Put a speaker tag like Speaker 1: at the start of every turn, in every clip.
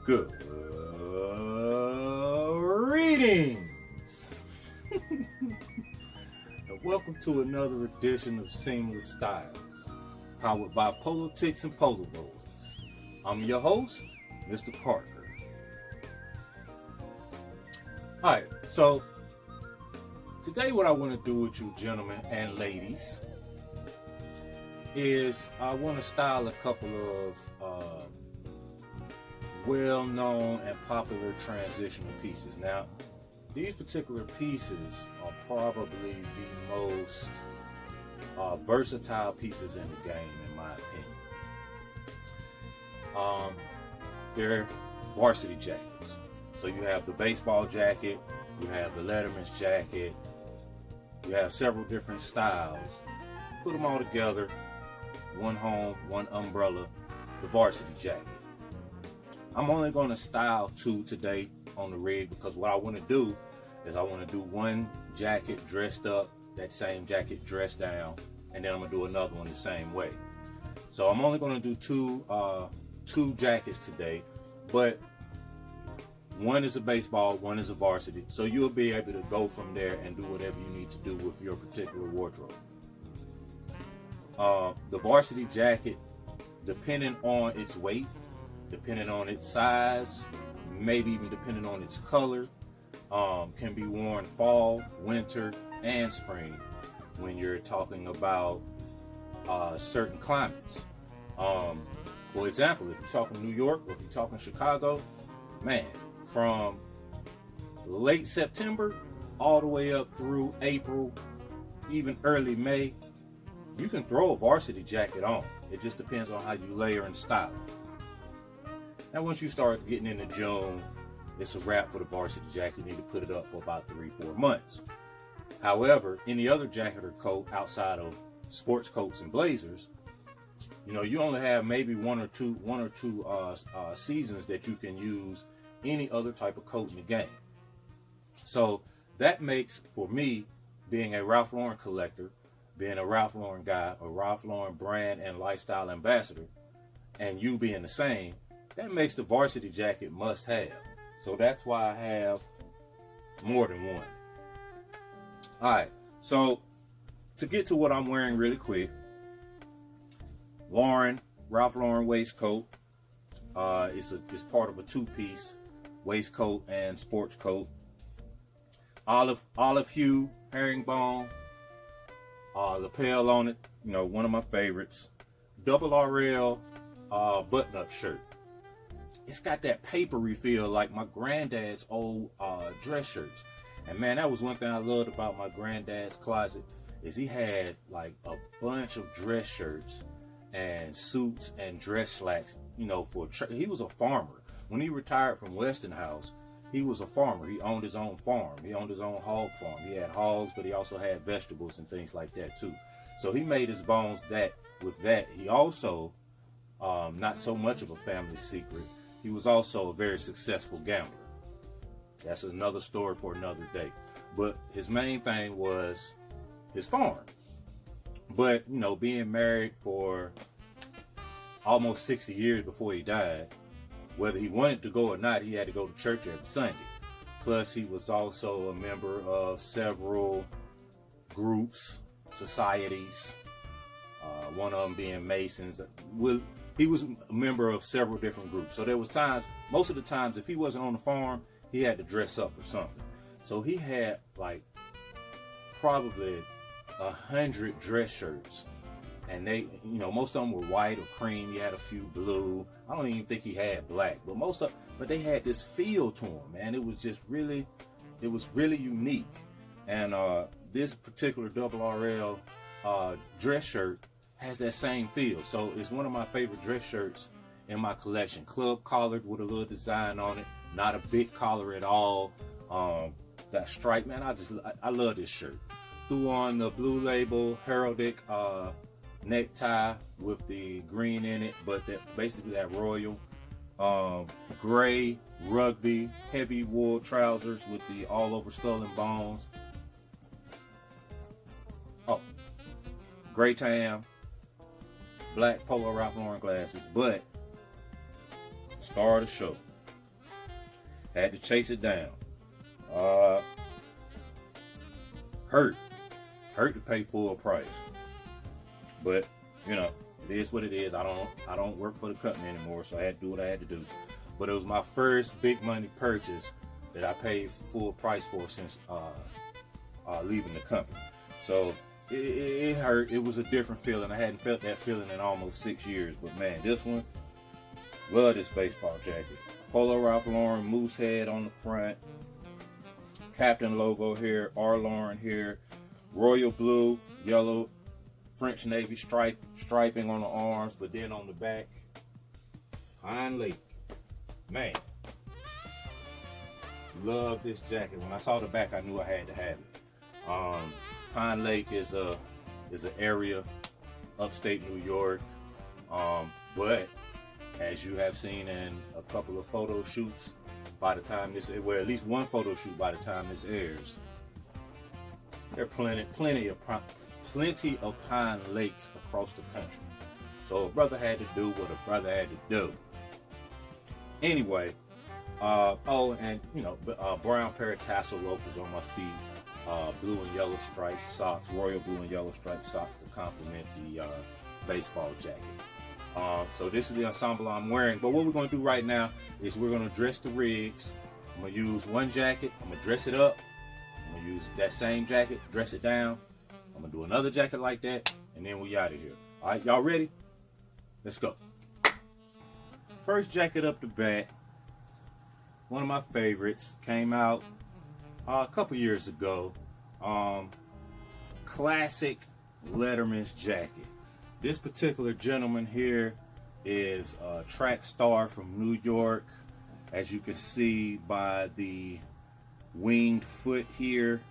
Speaker 1: Good readings. And welcome to another edition of Seamless Styles, powered by Politics and Polaroids. I'm your host, Mr. Parker. Alright, so today what I want to do with you gentlemen and ladies is I want to style a couple of well-known and popular transitional pieces. Now, these particular pieces are probably the most versatile pieces in the game, in my opinion. They're varsity jackets. So you have the baseball jacket, you have the Letterman's jacket, you have several different styles. Put them all together, one home, one umbrella, the varsity jacket. I'm only going to style two today on the rig because what I want to do is I want to do one jacket dressed up, that same jacket dressed down, and then I'm going to do another one the same way. So I'm only going to do two jackets today, but one is a baseball, one is a varsity, so you'll be able to go from there and do whatever you need to do with your particular wardrobe. The varsity jacket, depending on its weight, depending on its size, maybe even depending on its color, can be worn fall, winter, and spring when you're talking about certain climates. For example, if you're talking New York or if you're talking Chicago, man, from late September all the way up through April, even early May, you can throw a varsity jacket on. It just depends on how you layer and style it. Now once you start getting into June, it's a wrap for the varsity jacket. You need to put it up for about 3-4 months. However, any other jacket or coat outside of sports coats and blazers, you know, you only have maybe one or two seasons that you can use any other type of coat in the game. So that makes, for me, being a Ralph Lauren collector, being a Ralph Lauren guy, a Ralph Lauren brand and lifestyle ambassador, and you being the same, that makes the varsity jacket must have. So that's why I have more than one. Alright, so to get to what I'm wearing really quick, Ralph Lauren waistcoat. It's part of a two-piece waistcoat and sports coat. Olive hue herringbone, lapel on it, you know, one of my favorites. Double RL button-up shirt. It's got that papery feel like my granddad's old dress shirts. And man, that was one thing I loved about my granddad's closet, is he had like a bunch of dress shirts and suits and dress slacks, you know, he was a farmer. When he retired from Westinghouse, he was a farmer. He owned his own farm. He owned his own hog farm. He had hogs, but he also had vegetables and things like that too. So he made his bones with that. He also, not so much of a family secret, he was also a very successful gambler. That's another story for another day. But his main thing was his farm. But, you know, being married for almost 60 years before he died, whether he wanted to go or not, he had to go to church every Sunday. Plus, he was also a member of several groups, societies, one of them being Masons. He was a member of several different groups. So there was times, most of the times, if he wasn't on the farm, he had to dress up for something. So he had like probably 100 dress shirts. And they, you know, most of them were white or cream. He had a few blue. I don't even think he had black, but they had this feel to them, man. It was just really, it was really unique. And this particular double RL dress shirt has that same feel. So it's one of my favorite dress shirts in my collection. Club collared with a little design on it. Not a big collar at all. That stripe, man, I love this shirt. Threw on the Blue Label heraldic necktie with the green in it, but basically that royal gray rugby heavy wool trousers with the all over skull and bones. Oh, gray tam, black polo Ralph Lauren glasses. But star of the show, Had to chase it down. Hurt to pay full price. But you know, it is what it is. I don't work for the company anymore, so I had to do what I had to do. But it was my first big money purchase that I paid full price for since leaving the company. So it hurt. It was a different feeling. I hadn't felt that feeling in almost 6 years. But man, this one, love this baseball jacket. Polo Ralph Lauren, moose head on the front, Captain logo here, R. Lauren here, royal blue, yellow, French Navy striping on the arms, but then on the back, Pine Lake. Man, love this jacket. When I saw the back, I knew I had to have it. Pine Lake is an area, upstate New York, but as you have seen in a couple of photo shoots, by the time this, well, at least one photo shoot by the time this airs, there are plenty of Pine Lakes across the country. So a brother had to do what a brother had to do. Anyway, oh, and you know, brown pair of tassel loafers on my feet, blue and yellow striped socks, royal blue and yellow striped socks to complement the baseball jacket. So this is the ensemble I'm wearing. But what we're going to do right now is we're going to dress the rigs. I'm going to use one jacket. I'm going to dress it up. I'm going to use that same jacket, dress it down. I'm going to do another jacket like that, and then we out of here. All right, y'all ready? Let's go. First jacket up the bat. One of my favorites. Came out a couple years ago. Classic Letterman's jacket. This particular gentleman here is a track star from New York, as you can see by the winged foot here.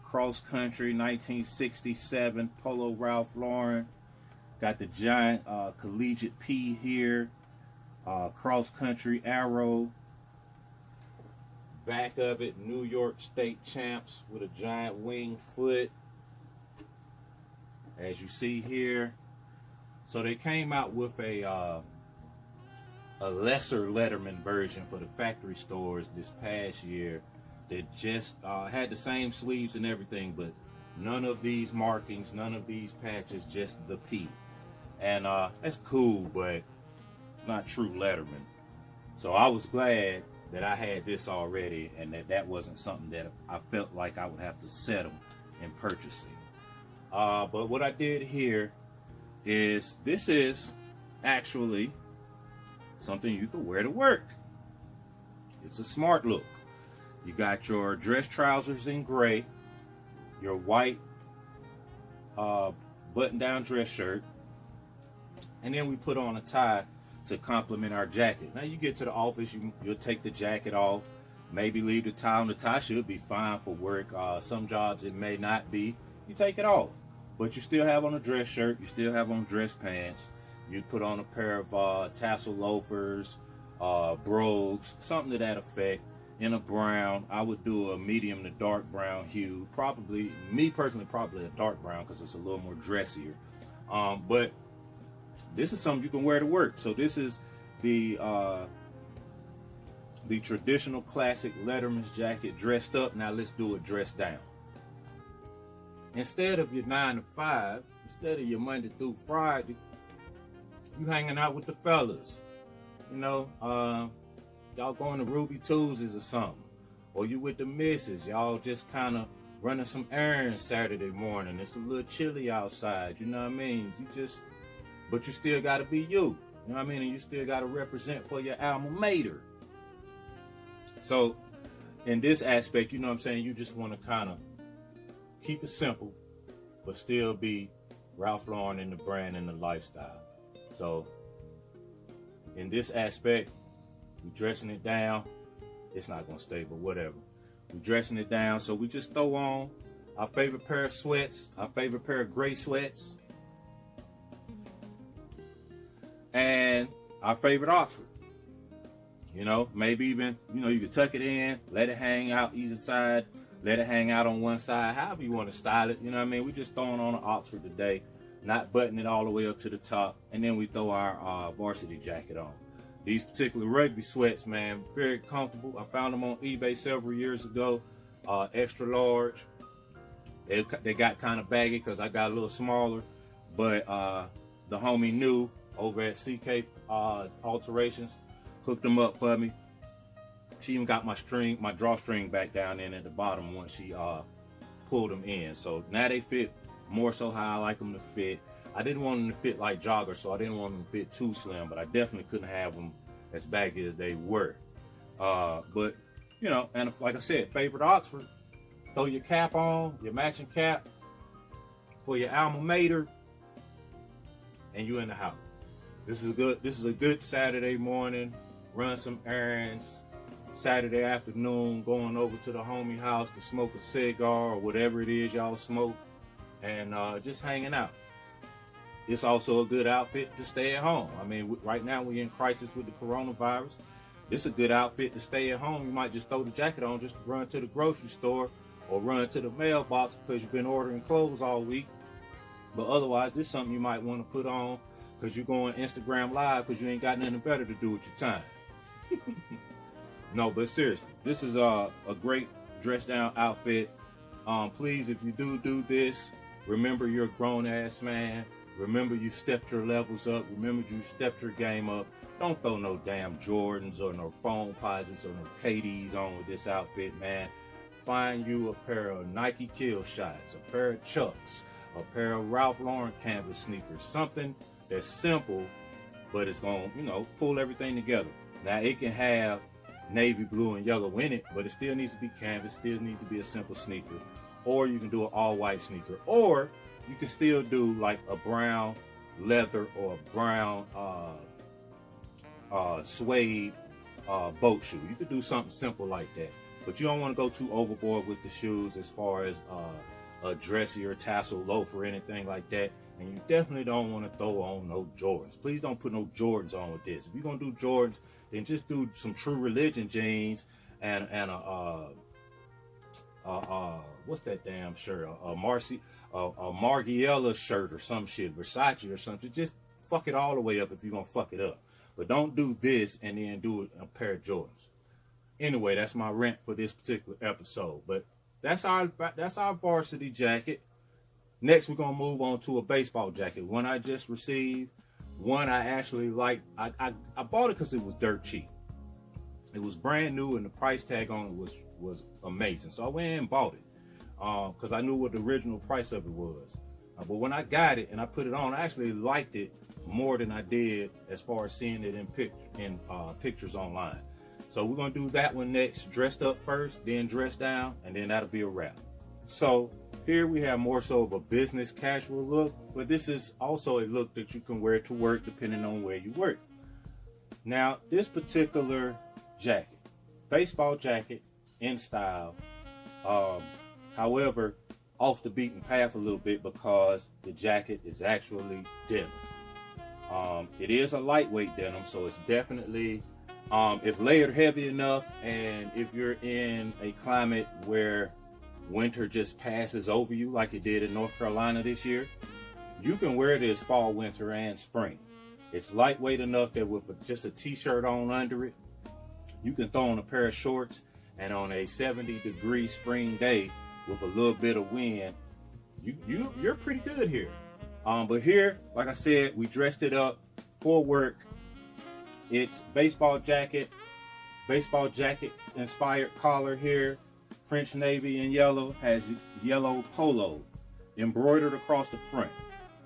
Speaker 1: Cross country, 1967, Polo Ralph Lauren. Got the giant collegiate P here. Cross country arrow. Back of it, New York State champs with a giant winged foot, as you see here. So they came out with a lesser Letterman version for the factory stores this past year that just had the same sleeves and everything, but none of these markings, none of these patches, just the P. And that's cool, but it's not true Letterman. So I was glad that I had this already and that wasn't something that I felt like I would have to settle in purchasing. But what I did here is, this is actually something you can wear to work. It's a smart look. You got your dress trousers in gray, your white button-down dress shirt, and then we put on a tie to complement our jacket. Now you get to the office, you'll take the jacket off, maybe leave the tie on. The tie should be fine for work. Some jobs it may not be. You take it off. But you still have on a dress shirt, you still have on dress pants, you put on a pair of tassel loafers, brogues, something to that effect, in a brown. I would do a medium to dark brown hue, probably, me personally, probably a dark brown because it's a little more dressier. But this is something you can wear to work. So this is the traditional classic Letterman's jacket dressed up. Now let's do it dressed down. Instead of your 9 to 5, instead of your Monday through Friday, you hanging out with the fellas. You know, y'all going to Ruby Tuesdays or something. Or you with the missus, y'all just kind of running some errands Saturday morning. It's a little chilly outside, you know what I mean? But you still got to be you. You know what I mean? And you still got to represent for your alma mater. So, in this aspect, you know what I'm saying, you just want to kind of keep it simple, but still be Ralph Lauren in the brand and the lifestyle. So, in this aspect, we're dressing it down. It's not going to stay, but whatever. We're dressing it down, so we just throw on our favorite pair of sweats, our favorite pair of gray sweats, and our favorite Oxford. You know, maybe even, you know, you could tuck it in, let it hang out either side, let it hang out on one side, however you want to style it. You know what I mean? We just throwing on an Oxford today, not buttoning it all the way up to the top, and then we throw our varsity jacket on. These particular rugby sweats, man, very comfortable. I found them on eBay several years ago, extra large. They got kind of baggy because I got a little smaller, but the homie knew over at CK Alterations, hooked them up for me. She even got my drawstring back down in at the bottom once she pulled them in. So now they fit more so how I like them to fit. I didn't want them to fit like joggers, so I didn't want them to fit too slim, but I definitely couldn't have them as baggy as they were. But, you know, and like I said, favorite Oxford, throw your cap on, your matching cap for your alma mater, and you in the house. This is a good Saturday morning, run some errands, Saturday afternoon, going over to the homie house to smoke a cigar or whatever it is y'all smoke, and just hanging out. It's also a good outfit to stay at home. I mean, right now we're in crisis with the coronavirus. This is a good outfit to stay at home. You might just throw the jacket on just to run to the grocery store or run to the mailbox because you've been ordering clothes all week. But otherwise, this is something you might want to put on because you're going Instagram Live because you ain't got nothing better to do with your time. No, but seriously, this is a great dress down outfit. Please, if you do this, remember you're a grown-ass man. Remember you stepped your levels up. Remember you stepped your game up. Don't throw no damn Jordans or no phone posits or no KDs on with this outfit, man. Find you a pair of Nike Kill Shots, a pair of Chucks, a pair of Ralph Lauren canvas sneakers. Something that's simple, but it's going to, you know, pull everything together. Now, it can have navy blue and yellow in it, but it still needs to be canvas, still needs to be a simple sneaker. Or you can do an all-white sneaker. Or you can still do like a brown leather or a brown suede boat shoe. You could do something simple like that. But you don't want to go too overboard with the shoes as far as a dressy or tassel loafer or anything like that. And you definitely don't want to throw on no Jordans. Please don't put no Jordans on with this. If you're going to do Jordans, then just do some True Religion jeans and what's that damn shirt? A Margiela shirt or some shit, Versace or something. Just fuck it all the way up if you're going to fuck it up. But don't do this and then do it in a pair of Jordans. Anyway, that's my rant for this particular episode. But that's our varsity jacket. Next, we're going to move on to a baseball jacket. One I just received. One I actually like. I bought it because it was dirt cheap. It was brand new and the price tag on it was amazing. So I went in and bought it because I knew what the original price of it was. But when I got it and I put it on, I actually liked it more than I did as far as seeing it in pictures online. So we're going to do that one next. Dressed up first, then dressed down, and then that'll be a wrap. So here we have more so of a business casual look, but this is also a look that you can wear to work depending on where you work. Now, this particular jacket, baseball jacket in style, however, off the beaten path a little bit because the jacket is actually denim. It is a lightweight denim, so it's definitely, if layered heavy enough, and if you're in a climate where winter just passes over you like it did in North Carolina this year, you can wear this fall, winter, and spring. It's lightweight enough that with just a t-shirt on under it, you can throw on a pair of shorts, and on a 70-degree spring day with a little bit of wind, you're pretty good here. But here, like I said, we dressed it up for work. It's baseball jacket inspired collar here. French navy in yellow, has yellow polo embroidered across the front.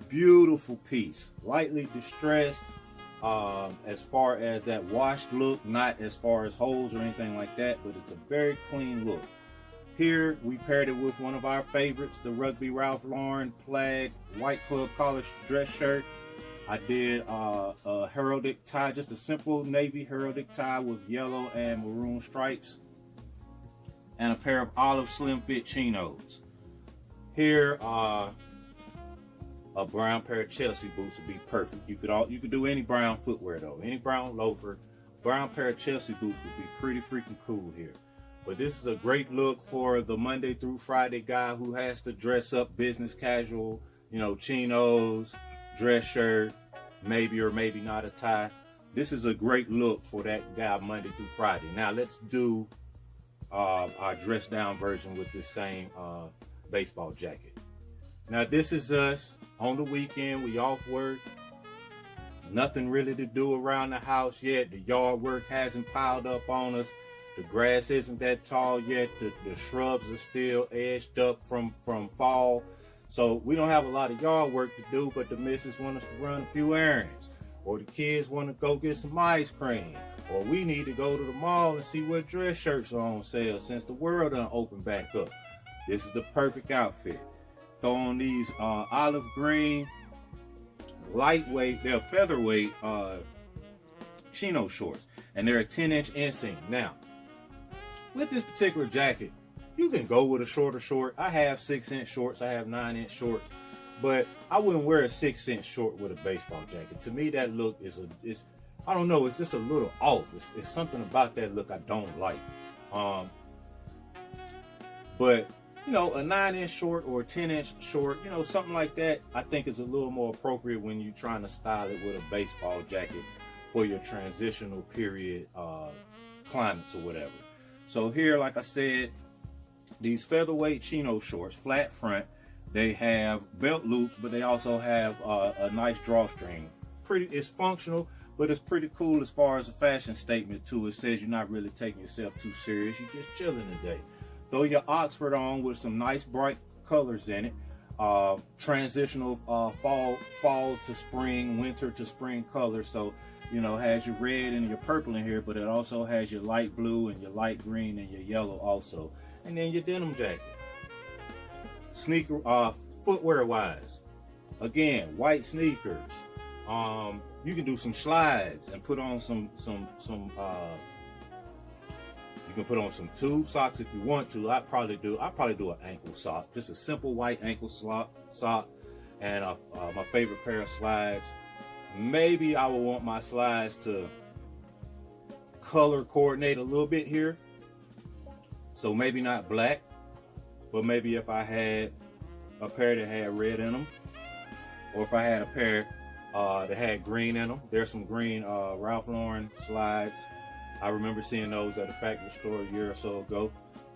Speaker 1: Beautiful piece, lightly distressed as far as that washed look, not as far as holes or anything like that, but it's a very clean look. Here we paired it with one of our favorites, the Rugby Ralph Lauren plaid white club collar dress shirt. I did a heraldic tie, just a simple navy heraldic tie with yellow and maroon stripes, and a pair of olive slim fit chinos. Here, a brown pair of Chelsea boots would be perfect. You could do any brown footwear though, any brown loafer. Brown pair of Chelsea boots would be pretty freaking cool here. But this is a great look for the Monday through Friday guy who has to dress up business casual, you know, chinos, dress shirt, maybe or maybe not a tie. this is a great look for that guy Monday through Friday. Now let's do our dress down version with this same baseball jacket. Now this is us on the weekend. We off work. Nothing really to do around the house yet. The yard work hasn't piled up on us. The grass isn't that tall yet. The shrubs are still edged up from fall. So we don't have a lot of yard work to do, but the missus want us to run a few errands. Or the kids want to go get some ice cream. Or we need to go to the mall and see what dress shirts are on sale since the world done opened back up. This is the perfect outfit. Throw on these olive green, lightweight, they're featherweight chino shorts. And they're a 10-inch inseam. Now, with this particular jacket, you can go with a shorter short. I have 6-inch shorts. I have 9-inch shorts. But I wouldn't wear a 6-inch short with a baseball jacket. To me, that look is I don't know, it's just a little off. It's something about that look I don't like. But, you know, a 9-inch short or a 10-inch short, you know, something like that, I think is a little more appropriate when you're trying to style it with a baseball jacket for your transitional period climates or whatever. So here, like I said, these featherweight chino shorts, flat front. They have belt loops, but they also have a nice drawstring. It's functional, but it's pretty cool as far as a fashion statement too. It says you're not really taking yourself too serious. You're just chilling today. Throw your Oxford on with some nice bright colors in it. Transitional fall to spring, winter to spring colors. So, you know, has your red and your purple in here, but it also has your light blue and your light green and your yellow also. And then your denim jacket. Sneaker, footwear wise, again, white sneakers. You can do some slides and put on some you can put on some tube socks if you want to. I'd probably do an ankle sock, just a simple white ankle sock, and my favorite pair of slides. Maybe I would want my slides to color coordinate a little bit here, so maybe not black. But maybe if I had a pair that had red in them, or if I had a pair that had green in them. There's some green Ralph Lauren slides. I remember seeing those at a factory store a year or so ago.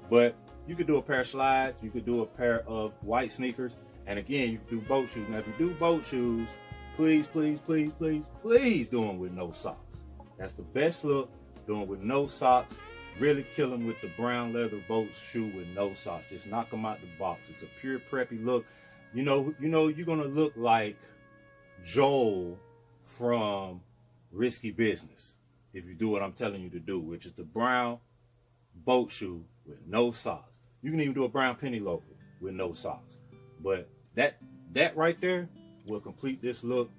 Speaker 1: But you could do a pair of slides. You could do a pair of white sneakers. And again, you can do boat shoes. Now, if you do boat shoes, please, please, please, please, please do them with no socks. That's the best look, doing with no socks. Really kill them with the brown leather boat shoe with no socks. Just knock them out the box. It's a pure preppy look. You know, you're gonna look like Joel from Risky Business if you do what I'm telling you to do, which is the brown boat shoe with no socks. You can even do a brown penny loafer with no socks. But that right there will complete this look.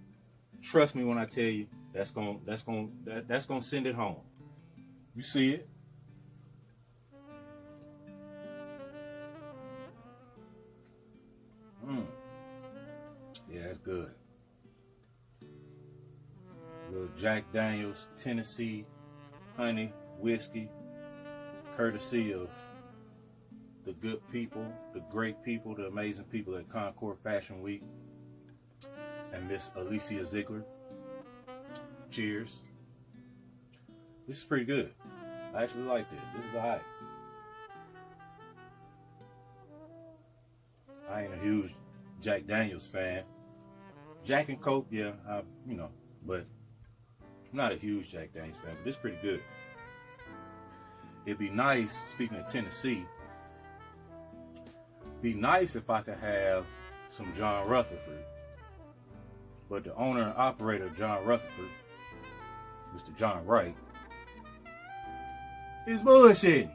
Speaker 1: Trust me when I tell you, that's gonna send it home. You see it. Yeah, it's good. Little Jack Daniels Tennessee honey whiskey, courtesy of the good people, the great people, the amazing people at Concord Fashion Week and Miss Alicia Ziegler. Cheers. This is pretty good. I actually like this. This is alright. I ain't a huge Jack Daniels fan. Jack and Coke, yeah, but I'm not a huge Jack Daniels fan, but this is pretty good. It'd be nice, speaking of Tennessee, be nice if I could have some John Rutherford. But the owner and operator of John Rutherford, Mr. John Wright, is bullshitting.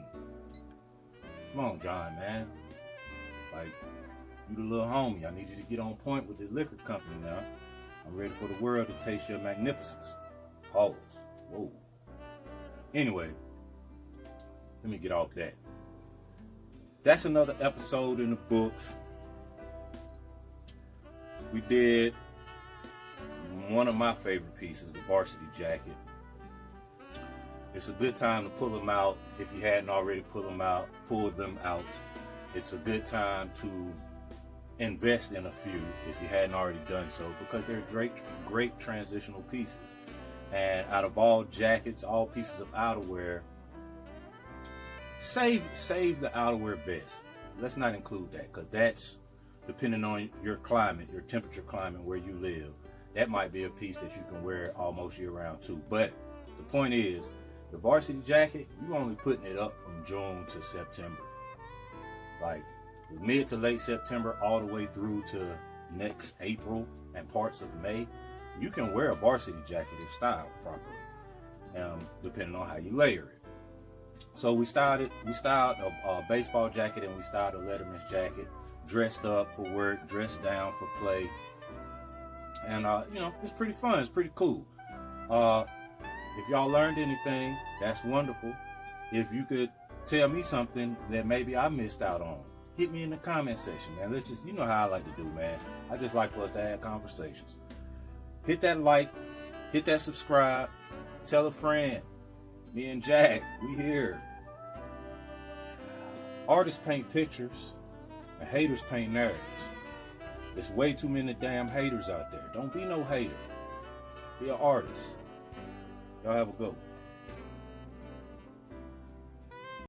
Speaker 1: Come on, John, man. Like, you the little homie. I need you to get on point with the liquor company now. I'm ready for the world to taste your magnificence. Pause. Whoa. Anyway, let me get off that. That's another episode in the books. We did one of my favorite pieces, the varsity jacket. It's a good time to pull them out if you hadn't already pulled them out. It's a good time to invest in a few if you hadn't already done so, because they're great transitional pieces. And out of all jackets, all pieces of outerwear, save the outerwear vest. Let's not include that, because that's depending on your climate, your temperature climate where you live. That might be a piece that you can wear almost year round too. But the point is, the varsity jacket, you're only putting it up from June to September. Like mid to late September all the way through to next April and parts of May, you can wear a varsity jacket if styled properly, depending on how you layer it. So we styled a baseball jacket, and we styled a Letterman's jacket, dressed up for work, dressed down for play. And you know, it's pretty fun, it's pretty cool. If y'all learned anything, that's wonderful. If you could tell me something that maybe I missed out on, hit me in the comment section, man. Let's just, you know how I like to do, man. I just like for us to have conversations. Hit that like, hit that subscribe, tell a friend. Me and Jack, we here. Artists paint pictures, and haters paint narratives. There's way too many damn haters out there. Don't be no hater. Be an artist. Y'all have a good one.